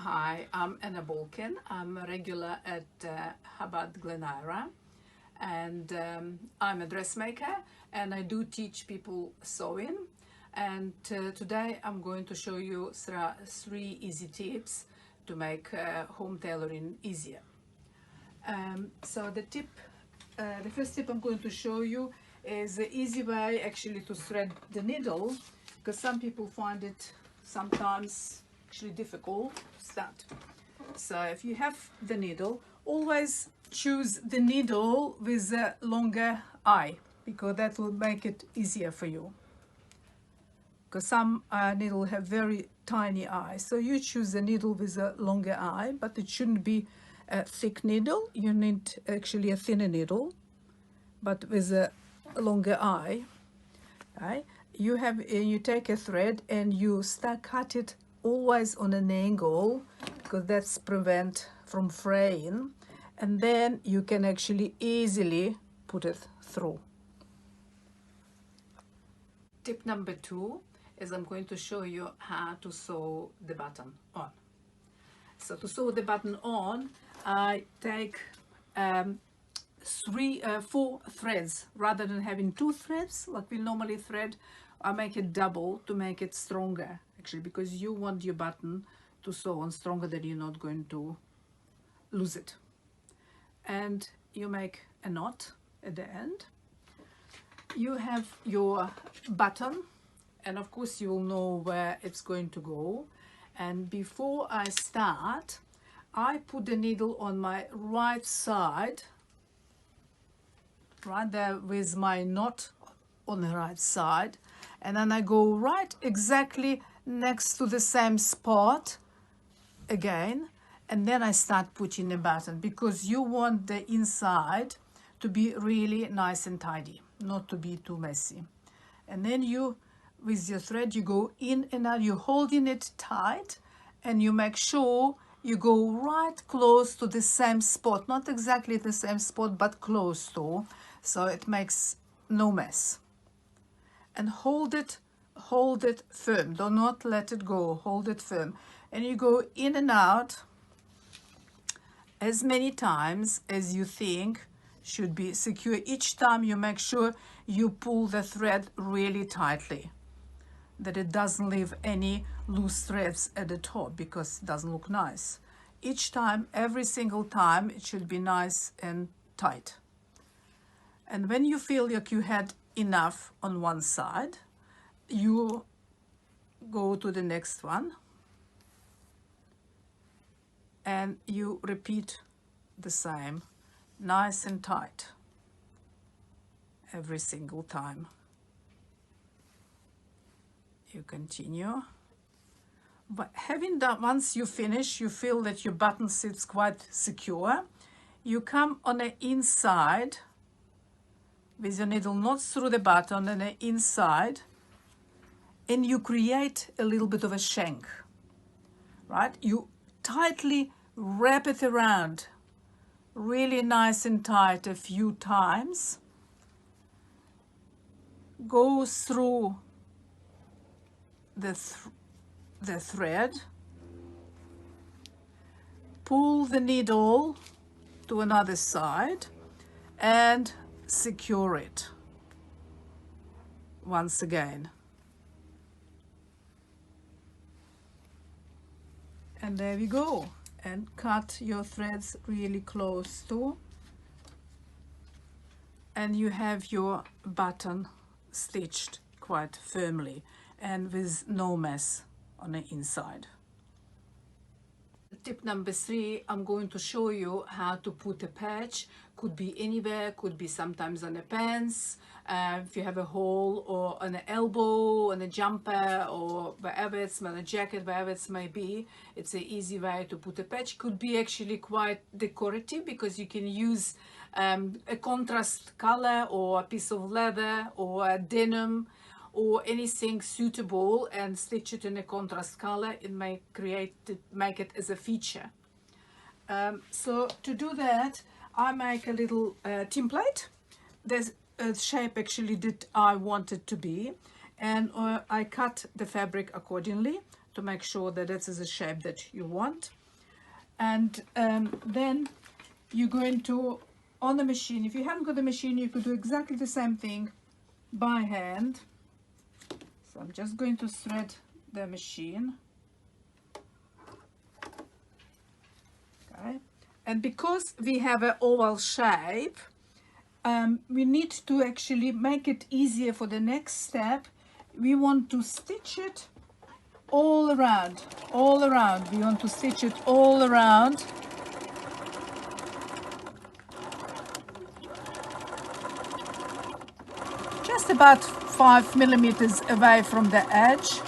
Hi, I'm Anna Bulkin. I'm a regular at Chabad Glen Eira, and I'm a dressmaker, and I do teach people sewing. And today I'm going to show you three easy tips to make home tailoring easier. So the first tip I'm going to show you is the easy way actually to thread the needle, because some people find it sometimes actually difficult to start. So if you have the needle, always choose the needle with a longer eye, because that will make it easier for you. Because some needle have very tiny eyes, so you choose the needle with a longer eye, but it shouldn't be a thick needle. You need actually a thinner needle, but with a longer eye. Right? You take a thread and you start cut it always on an angle, because that's prevent from fraying, and then you can actually easily put it through. Tip number 2 is I'm going to show you how to sew the button on. So to sew the button on, I take 4 threads. Rather than having 2 threads like we normally thread, I make it double to make it stronger, actually, because you want your button to sew on stronger, that you're not going to lose it. And you make a knot at the end. You have your button, and of course you will know where it's going to go. And before I start, I put the needle on my right side, right there with my knot on the right side, and then I go right exactly next to the same spot again, and then I start putting the button, because you want the inside to be really nice and tidy, not to be too messy. And then you, with your thread, you go in and out, you're holding it tight, and you make sure you go right close to the same spot, not exactly the same spot, but close to, so it makes no mess. And hold it firm. Do not let it go. Hold it firm. And you go in and out as many times as you think should be secure. Each time you make sure you pull the thread really tightly, that it doesn't leave any loose threads at the top, because it doesn't look nice. Each time, every single time, it should be nice and tight. And when you feel like you had enough on one side, you go to the next one and you repeat the same, nice and tight, every single time. You continue. But having done, once you finish, you feel that your button sits quite secure, you come on the inside with your needle not through the button, and the inside, and you create a little bit of a shank, right? You tightly wrap it around, really nice and tight a few times. Go through the thread, pull the needle to another side, and secure it once again. And there we go. And cut your threads really close to, and you have your button stitched quite firmly and with no mess on the inside. Tip number 3, I'm going to show you how to put a patch. Could be anywhere, could be sometimes on the pants, if you have a hole, or on the elbow, on a jumper, or wherever it's on a jacket, wherever it may be. It's an easy way to put a patch. Could be actually quite decorative, because you can use a contrast color, or a piece of leather, or a denim, or anything suitable, and stitch it in a contrast color. It may make it as a feature. So to do that, I make a little template. There's a shape actually that I want it to be, and I cut the fabric accordingly. to make sure that this is the shape that you want. And then you're going to, on the machine, if you haven't got the machine, you could do exactly the same thing by hand. So I'm just going to thread the machine. Okay. And because we have an oval shape, we need to actually make it easier for the next step. We want to stitch it all around, all around. We want to stitch it all around. Just about 5 millimeters away from the edge,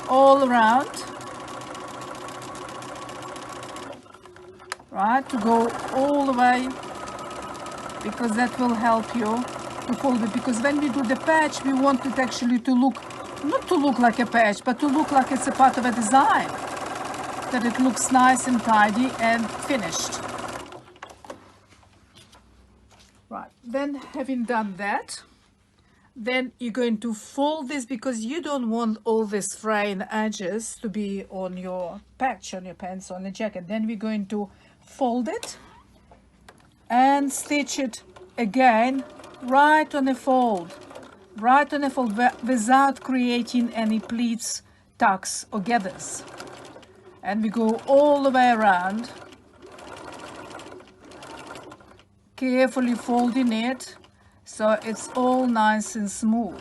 all around. Right, to go all the way, because that will help you to fold it. Because when we do the patch, we want it actually to look, not to look like a patch, but to look like it's a part of a design, that it looks nice and tidy and finished. Right, then having done that, then you're going to fold this, because you don't want all these fraying edges to be on your patch, on your pants, on the jacket. Then we're going to fold it and stitch it again right on the fold, right on the fold, without creating any pleats, tucks or gathers. And we go all the way around, carefully folding it so it's all nice and smooth.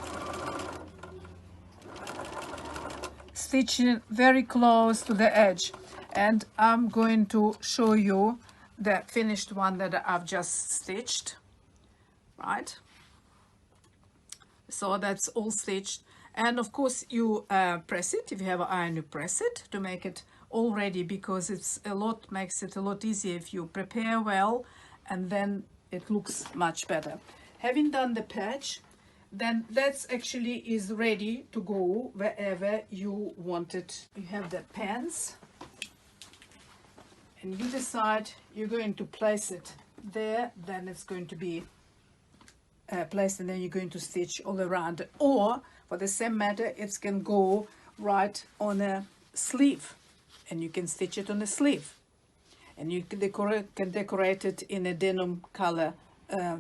Stitching it very close to the edge. And I'm going to show you the finished one that I've just stitched, right? So that's all stitched. And of course you press it. If you have an iron, you press it to make it all ready, because it's a lot, makes it a lot easier if you prepare well, and then it looks much better. Having done the patch, then that's actually is ready to go wherever you want it. You have the pants, and you decide you're going to place it there, then it's going to be placed, and then you're going to stitch all around. Or for the same matter, it can go right on a sleeve, and you can stitch it on the sleeve, and you can decorate it in a denim color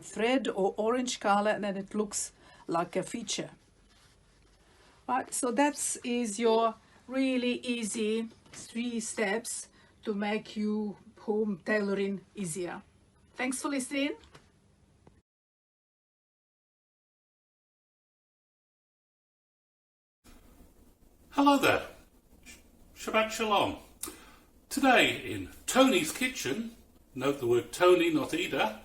thread or orange color, and then it looks like a feature. Right, so that is your really easy 3 steps to make you home tailoring easier. Thanks for listening. Hello there. Shabbat Shalom. Today in Tony's kitchen, note the word Tony, not Ida,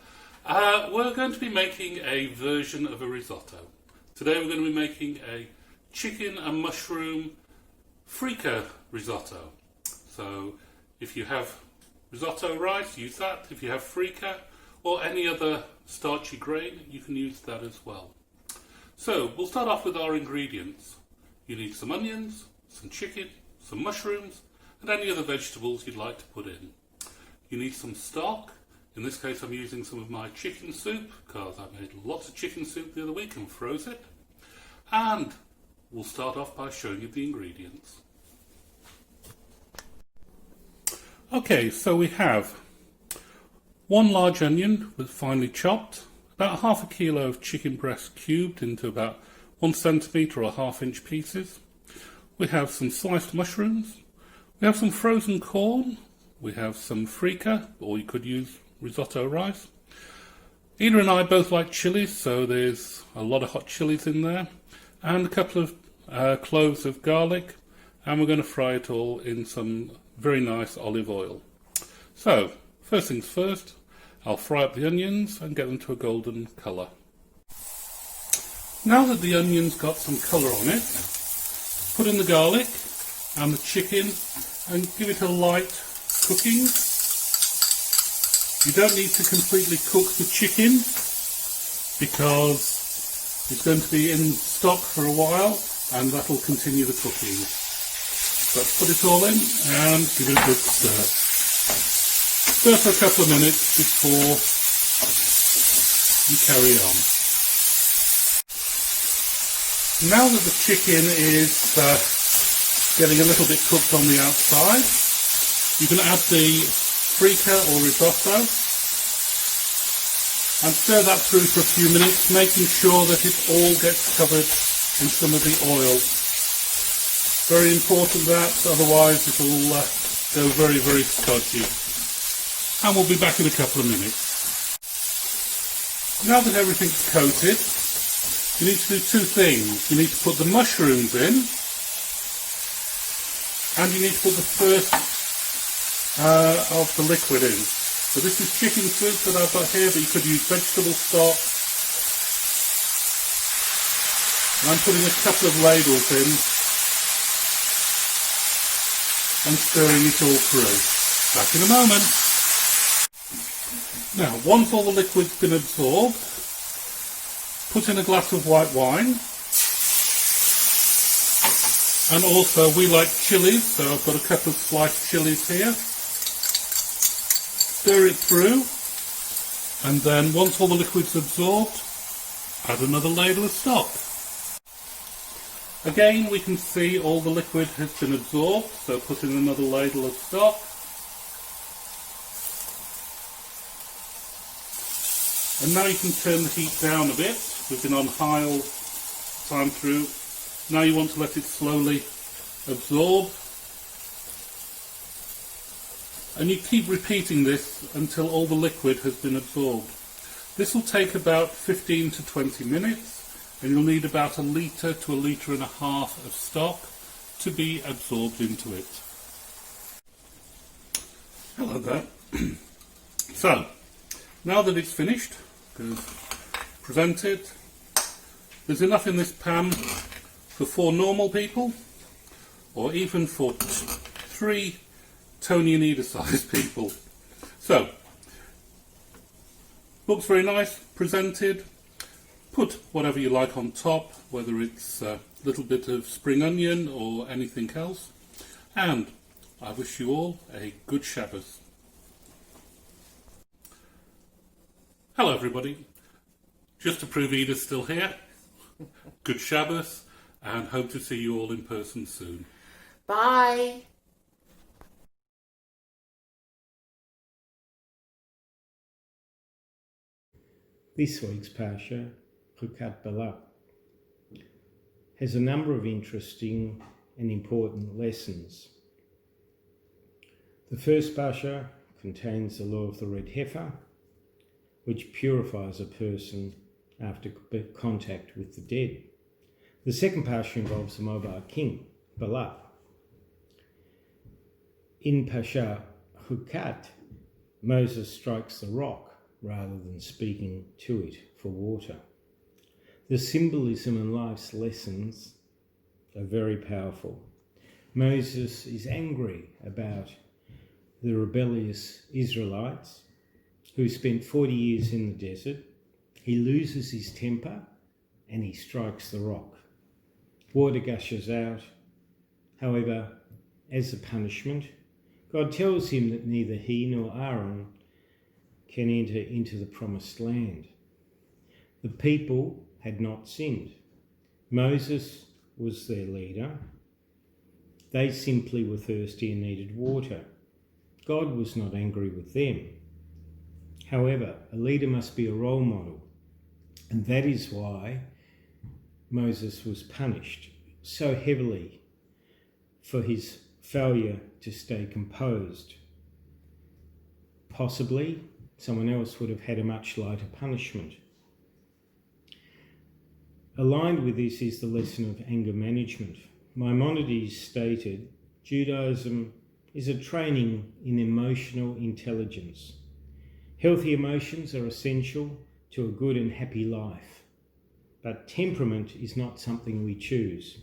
we're going to be making a version of a risotto. Today we're going to be making a chicken and mushroom Freekah risotto. So if you have risotto rice, use that. If you have Freekah or any other starchy grain, you can use that as well. So we'll start off with our ingredients. You need some onions, some chicken, some mushrooms, and any other vegetables you'd like to put in. You need some stock. In this case I'm using some of my chicken soup, because I made lots of chicken soup the other week and froze it. And we'll start off by showing you the ingredients. Okay, so we have 1 large onion with finely chopped, about ½ a kilo of chicken breast cubed into about 1 centimetre or 1/2 inch pieces. We have some sliced mushrooms. We have some frozen corn. We have some Freekah, or you could use risotto rice. Ida and I both like chilies, so there's a lot of hot chilies in there, and a couple of cloves of garlic, and we're going to fry it all in some very nice olive oil. So, first things first, I'll fry up the onions and get them to a golden colour. Now that the onions got some colour on it, put in the garlic and the chicken and give it a light cooking. You don't need to completely cook the chicken because it's going to be in stock for a while, and that will continue the cooking. But put it all in and give it a good stir. Stir for a couple of minutes before you carry on. Now that the chicken is getting a little bit cooked on the outside. You can add the Freekah or Risotto and stir that through for a few minutes, making sure that it all gets covered in some of the oil. Very important that, otherwise it will go very, very stodgy. And we'll be back in a couple of minutes. Now that everything's coated, you need to do two things. You need to put the mushrooms in, and you need to put the first of the liquid in. So this is chicken soup that I've got here, but you could use vegetable stock. And I'm putting a couple of ladles in and stirring it all through. Back in a moment. Now, once all the liquid's been absorbed, put in a glass of white wine. And also, we like chilies, so I've got a couple of sliced chilies here. Stir it through, and then once all the liquid's absorbed, add another ladle of stock. Again, we can see all the liquid has been absorbed, so put in another ladle of stock. And now you can turn the heat down a bit. We've been on high all the time through. Now you want to let it slowly absorb. And you keep repeating this until all the liquid has been absorbed. This will take about 15 to 20 minutes, and you'll need about 1 litre to 1.5 litres of stock to be absorbed into it. Hello there. So, now that it's finished, present it. There's enough in this pan for 4 normal people, or even for 3 Tony and Ida sized people. So, looks very nice, presented. Put whatever you like on top, whether it's a little bit of spring onion or anything else. And I wish you all a good Shabbos. Hello everybody. Just to prove Ida's still here, good Shabbos, and hope to see you all in person soon. Bye. This week's Parsha, Chukat-Balak, has a number of interesting and important lessons. The first Parsha contains the law of the red heifer, which purifies a person after contact with the dead. The second Parsha involves the Moabite king, Balak. In Parshat Chukat, Moses strikes the rock rather than speaking to it for water. The symbolism and life's lessons are very powerful. Moses is angry about the rebellious Israelites who spent 40 years in the desert. He loses his temper and he strikes the rock. Water gushes out. However, as a punishment, God tells him that neither he nor Aaron can enter into the promised land. The people had not sinned. Moses was their leader. They simply were thirsty and needed water. God was not angry with them. However, a leader must be a role model, and that is why Moses was punished so heavily for his failure to stay composed. Possibly someone else would have had a much lighter punishment. Aligned with this is the lesson of anger management. Maimonides stated, Judaism is a training in emotional intelligence. Healthy emotions are essential to a good and happy life, but temperament is not something we choose.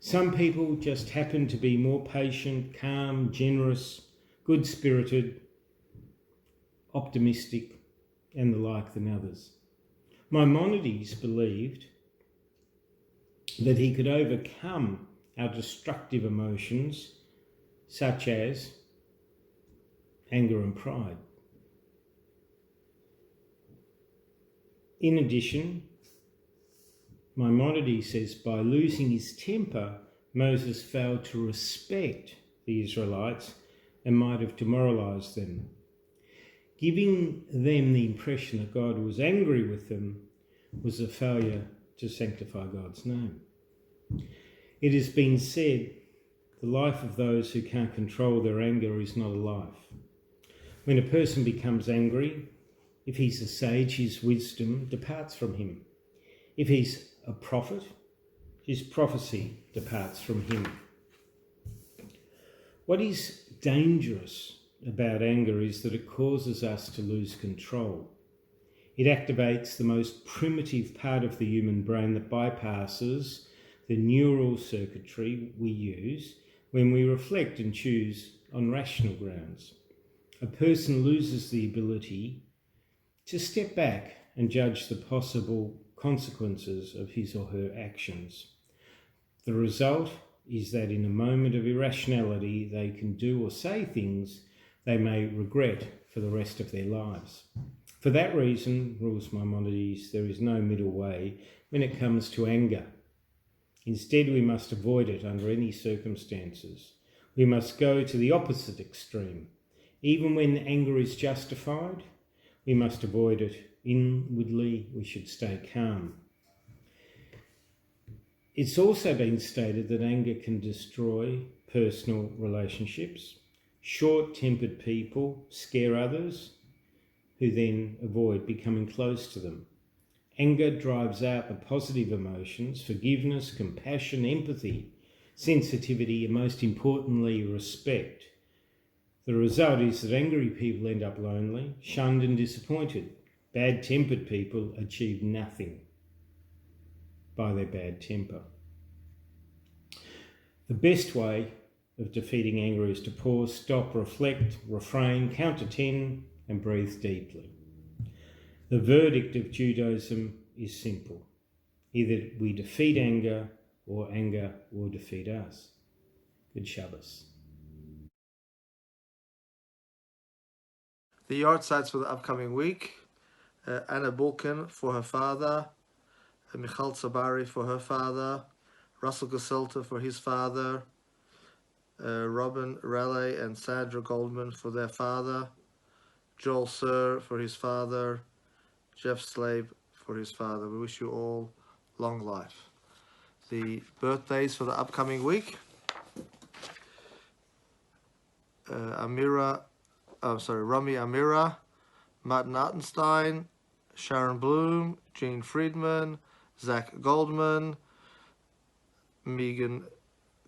Some people just happen to be more patient, calm, generous, good-spirited, optimistic, and the like than others. Maimonides believed that he could overcome our destructive emotions, such as anger and pride. In addition, Maimonides says by losing his temper, Moses failed to respect the Israelites and might have demoralized them, giving them the impression that God was angry with them was a failure to sanctify God's name. It has been said, the life of those who can't control their anger is not a life. When a person becomes angry, if he's a sage, his wisdom departs from him. If he's a prophet, his prophecy departs from him. What is dangerous about anger is that it causes us to lose control. It activates the most primitive part of the human brain that bypasses the neural circuitry we use when we reflect and choose on rational grounds. A person loses the ability to step back and judge the possible consequences of his or her actions. The result is that in a moment of irrationality, they can do or say things they may regret for the rest of their lives. For that reason, rules Maimonides, there is no middle way when it comes to anger. Instead, we must avoid it under any circumstances. We must go to the opposite extreme. Even when anger is justified, we must avoid it. Inwardly, we should stay calm. It's also been stated that anger can destroy personal relationships. Short-tempered people scare others, who then avoid becoming close to them. Anger drives out the positive emotions, forgiveness, compassion, empathy, sensitivity, and most importantly, respect. The result is that angry people end up lonely, shunned and disappointed. Bad-tempered people achieve nothing by their bad temper. The best way of defeating anger is to pause, stop, reflect, refrain, count to 10 and breathe deeply. The verdict of Judaism is simple. Either we defeat anger or anger will defeat us. Good Shabbos. The yard sites for the upcoming week: Anna Bulkin for her father, Michal Tzabari for her father, Russell Gaselta for his father, Robin Raleigh and Sandra Goldman for their father, Joel Sir for his father, Jeff Slabe for his father. We wish you all long life. The birthdays for the upcoming week: Rami Amira, Martin Artenstein, Sharon Bloom, Gene Friedman, Zach Goldman, Megan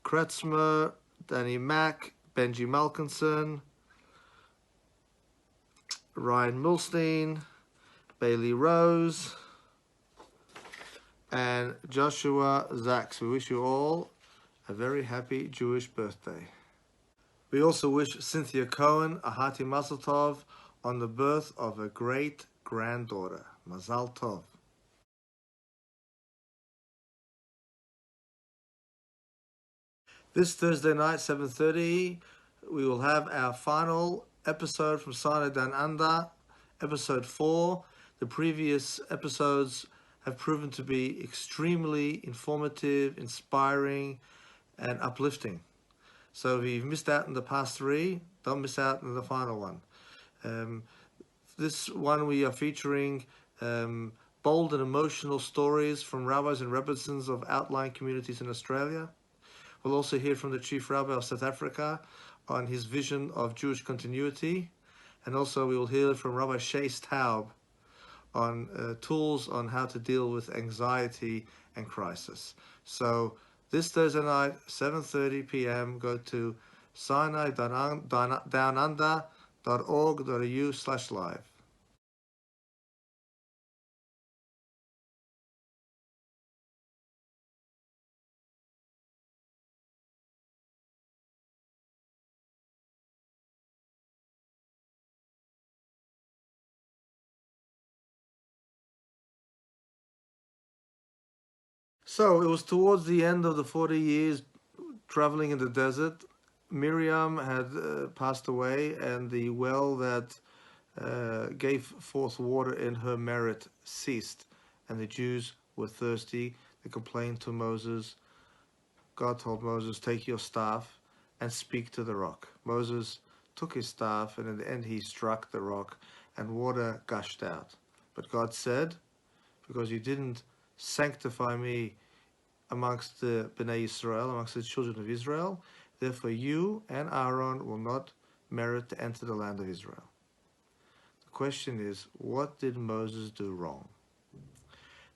Kretzmer, Danny Mack, Benji Malkinson, Ryan Milstein, Bailey Rose, and Joshua Zaks. We wish you all a very happy Jewish birthday. We also wish Cynthia Cohen a hearty Mazel Tov on the birth of a great granddaughter. Mazal Tov. This Thursday night, 7:30, we will have our final episode from Sinai Down Under, episode 4. The previous episodes have proven to be extremely informative, inspiring, and uplifting. So if you've missed out on the past 3, don't miss out on the final one. This one we are featuring bold and emotional stories from rabbis and rebbitzins of outlying communities in Australia. We'll also hear from the Chief Rabbi of South Africa on his vision of Jewish continuity. And also we will hear from Rabbi Shais Taub on tools on how to deal with anxiety and crisis. So this Thursday night, 7:30 p.m., go to sinaiDownUnder.org.au/live. So it was towards the end of the 40 years traveling in the desert. Miriam had passed away, and the well that gave forth water in her merit ceased, and the Jews were thirsty. They complained to Moses, God told Moses, take your staff and speak to the rock. Moses took his staff, and in the end he struck the rock, and water gushed out. But God said, because you didn't sanctify me amongst the Bnei Israel, amongst the children of Israel, therefore you and Aaron will not merit to enter the land of Israel. The question is, what did Moses do wrong?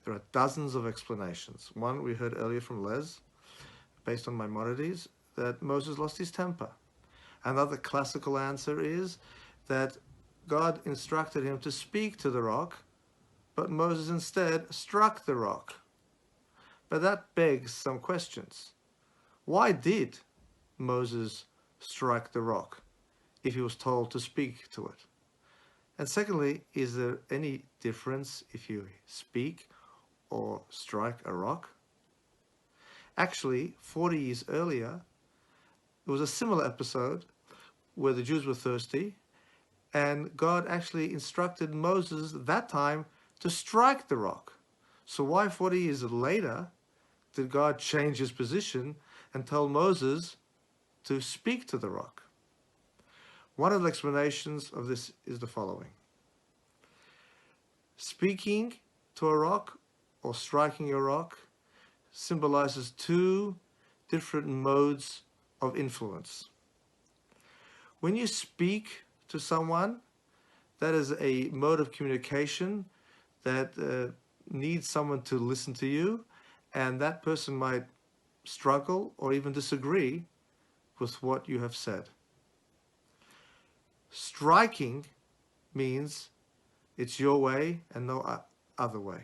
There are dozens of explanations. One we heard earlier from Les, based on Maimonides, that Moses lost his temper. Another classical answer is that God instructed him to speak to the rock, but Moses instead struck the rock. But that begs some questions. Why did Moses strike the rock if he was told to speak to it? And secondly, is there any difference if you speak or strike a rock? Actually, 40 years earlier, there was a similar episode where the Jews were thirsty, and God actually instructed Moses that time to strike the rock. So why 40 years later did God change his position and tell Moses to speak to the rock? One of the explanations of this is the following. Speaking to a rock or striking a rock symbolizes two different modes of influence. When you speak to someone, that is a mode of communication that needs someone to listen to you, and that person might struggle or even disagree with what you have said. Striking means it's your way and no other way.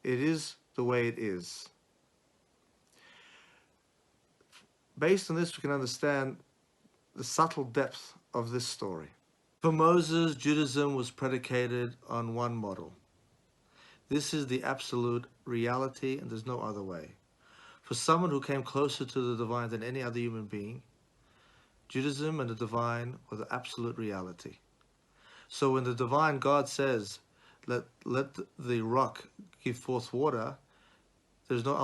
It is the way it is. Based on this, we can understand the subtle depth of this story. For Moses, Judaism was predicated on one model. This is the absolute reality, and there's no other way. For someone who came closer to the divine than any other human being, Judaism and the divine were the absolute reality. So when the divine God says, let the rock give forth water, there's no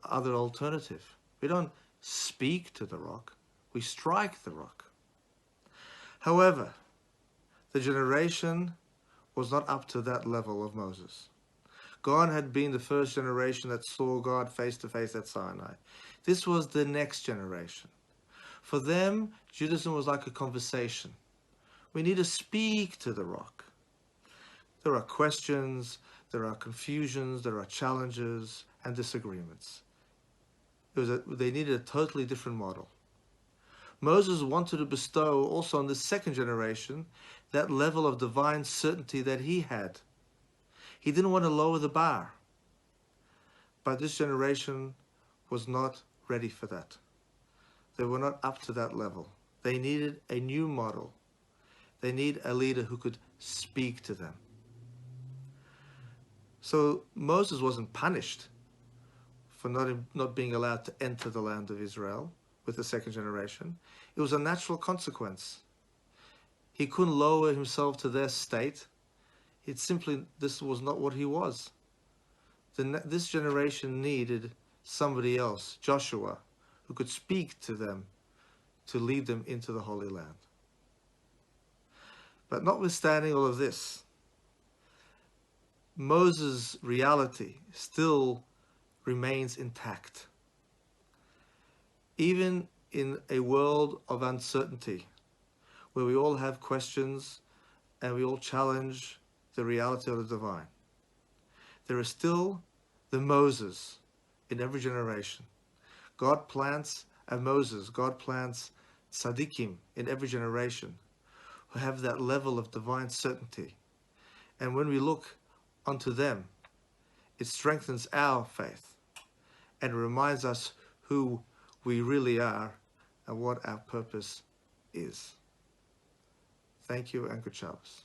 other alternative. We don't speak to the rock, we strike the rock. However, the generation was not up to that level of Moses. God had been the first generation that saw God face to face at Sinai. This was the next generation. For them, Judaism was like a conversation. We need to speak to the rock. There are questions, there are confusions, there are challenges and disagreements. They needed a totally different model. Moses wanted to bestow also on the second generation that level of divine certainty that he had. He didn't want to lower the bar. But this generation was not ready for that. They were not up to that level. They needed a new model. They need a leader who could speak to them. So Moses wasn't punished for not being allowed to enter the land of Israel with the second generation. It was a natural consequence. He couldn't lower himself to their state. This was not what he was. This generation needed somebody else, Joshua, who could speak to them to lead them into the Holy Land. But notwithstanding all of this, Moses' reality still remains intact. Even in a world of uncertainty, where we all have questions and we all challenge the reality of the divine, there is still the Moses in every generation. God plants a Moses, God plants tzaddikim in every generation who have that level of divine certainty. And when we look onto them, it strengthens our faith and reminds us who we really are and what our purpose is. Thank you and good Shabbos.